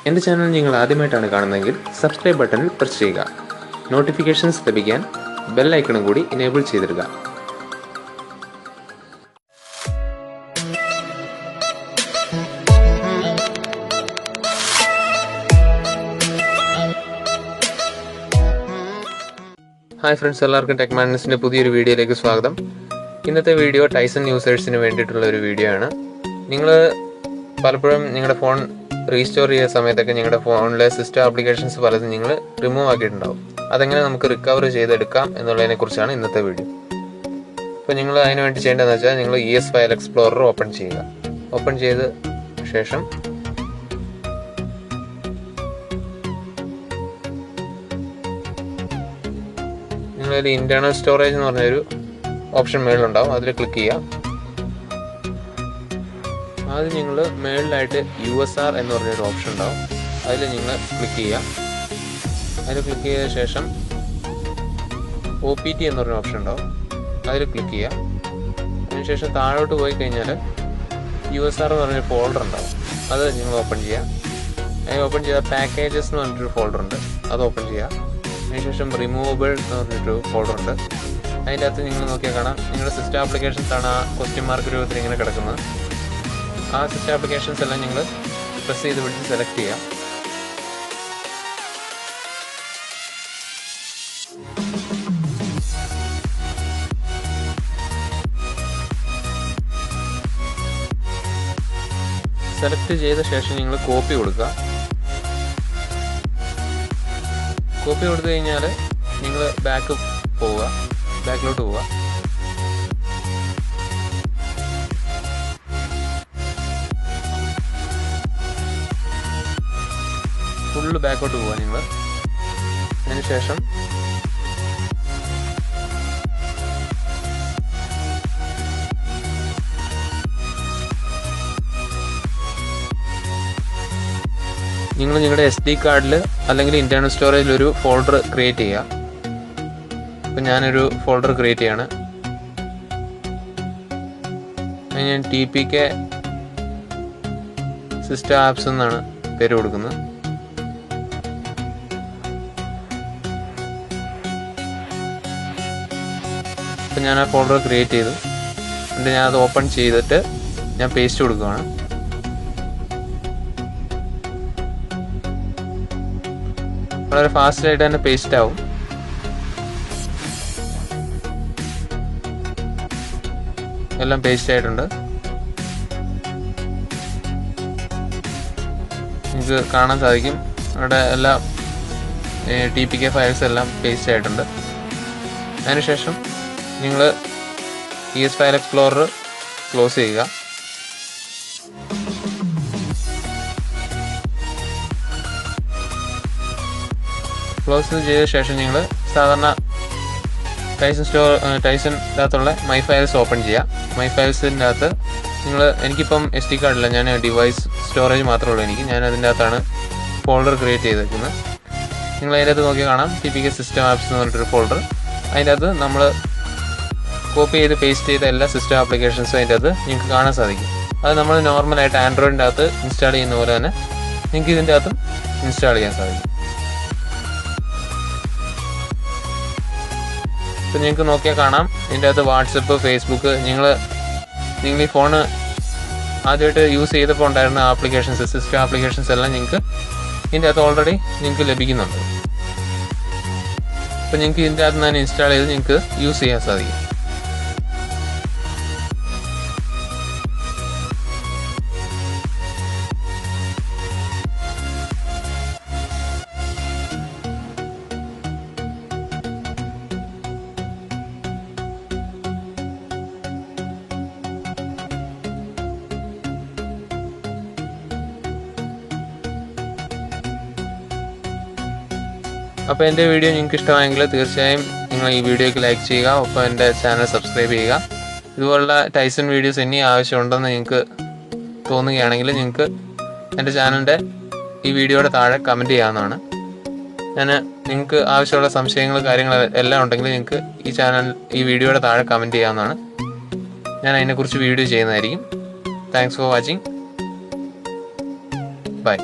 എൻ്റെ ചാനൽ നിങ്ങൾ ആദ്യമായിട്ടാണ് കാണുന്നതെങ്കിൽ സബ്സ്ക്രൈബ് ബട്ടണിൽ പ്രസ് ചെയ്യുക. നോട്ടിഫിക്കേഷൻസ് ലഭിക്കാൻ ബെൽ ഐക്കണും കൂടി എനേബിൾ ചെയ്തിടുക. ഹായ് ഫ്രണ്ട്സ്, എല്ലാവർക്കും ടെക് മാഡ്നസിൻ്റെ പുതിയൊരു വീഡിയോയിലേക്ക് സ്വാഗതം. ഇന്നത്തെ വീഡിയോ ടൈസൺ യൂസേഴ്സിന് വേണ്ടിയിട്ടുള്ള ഒരു വീഡിയോ ആണ്. നിങ്ങൾ പലപ്പോഴും നിങ്ങളുടെ ഫോൺ റീസ്റ്റോർ ചെയ്യുന്ന സമയത്തൊക്കെ നിങ്ങളുടെ ഫോണിലെ സിസ്റ്റം ആപ്ലിക്കേഷൻസ് പലതും നിങ്ങൾ റിമൂവ് ആക്കിയിട്ടുണ്ടാവും. അതെങ്ങനെ നമുക്ക് റിക്കവർ ചെയ്തെടുക്കാം എന്നുള്ളതിനെ കുറിച്ചാണ് ഇന്നത്തെ വീഡിയോ. അപ്പോൾ നിങ്ങൾ അതിന് വേണ്ടി ചെയ്യേണ്ടതെന്ന് വെച്ചാൽ നിങ്ങൾ ES ഫയൽ എക്സ്പ്ലോറർ ഓപ്പൺ ചെയ്യുക. ഓപ്പൺ ചെയ്ത ശേഷം നിങ്ങളൊരു ഇൻറ്റേർണൽ സ്റ്റോറേജ് എന്ന് പറഞ്ഞൊരു ഓപ്ഷൻ മേളിലുണ്ടാവും, അതിൽ ക്ലിക്ക് ചെയ്യുക. ആദ്യം നിങ്ങൾ മേളിലായിട്ട് USR എന്ന് പറഞ്ഞൊരു ഓപ്ഷൻ ഉണ്ടാവും, അതിൽ നിങ്ങൾ ക്ലിക്ക് ചെയ്യുക. അതിൽ ക്ലിക്ക് ചെയ്ത ശേഷം OPT എന്ന് പറഞ്ഞ ഓപ്ഷൻ ഉണ്ടാവും, അതിൽ ക്ലിക്ക് ചെയ്യുക. അതിനുശേഷം താഴോട്ട് പോയി കഴിഞ്ഞാൽ USR എന്ന് പറഞ്ഞൊരു ഫോൾഡർ ഉണ്ടാവും, അത് നിങ്ങൾ ഓപ്പൺ ചെയ്യുക. അതിൽ ഓപ്പൺ ചെയ്താൽ പാക്കേജസ് എന്ന് പറഞ്ഞിട്ടൊരു ഫോൾഡർ ഉണ്ട്, അത് ഓപ്പൺ ചെയ്യുക. അതിനുശേഷം റിമൂവബിൾ എന്ന് പറഞ്ഞിട്ടൊരു ഫോൾഡർ ഉണ്ട്, അതിൻ്റെ അകത്ത് നിങ്ങൾ നോക്കിയാൽ കാണാം നിങ്ങളുടെ സിസ്റ്റം ആപ്ലിക്കേഷൻസ് ആണ് ആ ക്വസ്റ്റ്യൻ മാർക്ക് രൂപത്തിൽ ഇങ്ങനെ കിടക്കുന്നത്. ആ സിസ്റ്റം ആപ്ലിക്കേഷൻസ് എല്ലാം നിങ്ങൾ പ്രസ് ചെയ്ത് പിടിച്ച് സെലക്ട് ചെയ്യുക. സെലക്ട് ചെയ്ത ശേഷം നിങ്ങൾ കോപ്പി കൊടുക്കുക. കോപ്പി കൊടുത്തു കഴിഞ്ഞാൽ നിങ്ങൾ ബാക്കിലോട്ട് പോവുക. ഫുള്ള് ബാക്കോട്ട് പോവുക നിങ്ങൾ. അതിനുശേഷം നിങ്ങൾ നിങ്ങളുടെ SD കാർഡിൽ അല്ലെങ്കിൽ ഇൻറ്റേർണൽ സ്റ്റോറേജിൽ ഒരു ഫോൾഡർ ക്രിയേറ്റ് ചെയ്യുക. ഇപ്പം ഞാനൊരു ഫോൾഡർ ക്രിയേറ്റ് ചെയ്യാണ്. ഞാൻ TPK സിസ്റ്റം ആപ്സ് എന്നാണ് പേര് കൊടുക്കുന്നത്. അപ്പം ഞാൻ ആ ഫോൾഡർ ക്രിയേറ്റ് ചെയ്തു. എന്നിട്ട് ഞാൻ അത് ഓപ്പൺ ചെയ്തിട്ട് ഞാൻ പേസ്റ്റ് കൊടുക്കുകയാണ്. വളരെ ഫാസ്റ്റായിട്ട് തന്നെ പേസ്റ്റ് ആവും. എല്ലാം പേസ്റ്റ് ആയിട്ടുണ്ട്. നിങ്ങൾക്ക് കാണാൻ സാധിക്കും അവിടെ എല്ലാ TPK ഫയൽസ് എല്ലാം പേസ്റ്റ് ആയിട്ടുണ്ട്. അതിനുശേഷം നിങ്ങൾ ES ഫയൽ എക്സ്പ്ലോറർ ക്ലോസ് ചെയ്യുക. ക്ലോസ് ചെയ്ത ശേഷം നിങ്ങൾ സാധാരണ ടൈസൻ്റെ അകത്തുള്ള മൈ ഫയൽസ് ഓപ്പൺ ചെയ്യുക. മൈ ഫയൽസിൻ്റെ അകത്ത് എനിക്കിപ്പം SD കാർഡില്ല, ഞാൻ ഡിവൈസ് സ്റ്റോറേജ് മാത്രമേ ഉള്ളൂ എനിക്ക്. ഞാൻ അതിൻ്റെ അകത്താണ് ഫോൾഡർ ക്രിയേറ്റ് ചെയ്തേക്കുന്നത്. നിങ്ങൾ അതിൻ്റെ അകത്ത് നോക്കി കാണാം TPK സിസ്റ്റം ആപ്സ് എന്ന് പറഞ്ഞിട്ടൊരു ഫോൾഡർ. അതിൻ്റെ അകത്ത് നമ്മൾ കോപ്പി ചെയ്ത് പേസ്റ്റ് ചെയ്ത എല്ലാ സിസ്റ്റം ആപ്ലിക്കേഷൻസും അതിൻ്റെ അകത്ത് നിങ്ങൾക്ക് കാണാൻ സാധിക്കും. അത് നമ്മൾ നോർമലായിട്ട് ആൻഡ്രോയിഡിൻ്റെ അകത്ത് ഇൻസ്റ്റാൾ ചെയ്യുന്ന പോലെ തന്നെ നിങ്ങൾക്ക് ഇതിൻ്റെ അകത്തും ഇൻസ്റ്റാൾ ചെയ്യാൻ സാധിക്കും. ഇപ്പം നിങ്ങൾക്ക് നോക്കിയാൽ കാണാം ഇതിൻ്റെ അകത്ത് വാട്സപ്പ്, ഫേസ്ബുക്ക്, നിങ്ങൾ ഈ ഫോണ് ആദ്യമായിട്ട് യൂസ് ചെയ്തപ്പോൾ ഉണ്ടായിരുന്ന ആപ്ലിക്കേഷൻസ്, സിസ്റ്റം ആപ്ലിക്കേഷൻസ് എല്ലാം നിങ്ങൾക്ക് ഇതിൻ്റെ അകത്ത് ഓൾറെഡി നിങ്ങൾക്ക് ലഭിക്കുന്നുണ്ട്. അപ്പം നിങ്ങൾക്ക് ഇതിൻ്റെ അകത്ത് തന്നെ ഇൻസ്റ്റാൾ ചെയ്ത് നിങ്ങൾക്ക് യൂസ് ചെയ്യാൻ സാധിക്കും. അപ്പോൾ എൻ്റെ വീഡിയോ നിങ്ങൾക്ക് ഇഷ്ടമായെങ്കിൽ തീർച്ചയായും നിങ്ങൾ ഈ വീഡിയോയ്ക്ക് ലൈക്ക് ചെയ്യുക, ഒപ്പം എൻ്റെ ചാനൽ സബ്സ്ക്രൈബ് ചെയ്യുക. ഇതുപോലുള്ള ടൈസൺ വീഡിയോസ് ഇനി ആവശ്യമുണ്ടെന്ന് നിങ്ങൾക്ക് തോന്നുകയാണെങ്കിൽ നിങ്ങൾക്ക് എൻ്റെ ചാനലിൻ്റെ ഈ വീഡിയോയുടെ താഴെ കമൻറ്റ് ചെയ്യാവുന്നതാണ്. നിങ്ങൾക്ക് ആവശ്യമുള്ള സംശയങ്ങൾ കാര്യങ്ങൾ എല്ലാം ഉണ്ടെങ്കിൽ നിങ്ങൾക്ക് ഈ വീഡിയോയുടെ താഴെ കമൻറ്റ് ചെയ്യാവുന്നതാണ്. ഞാൻ അതിനെക്കുറിച്ച് വീഡിയോ ചെയ്യുന്നതായിരിക്കും. Thanks for watching. ബൈ.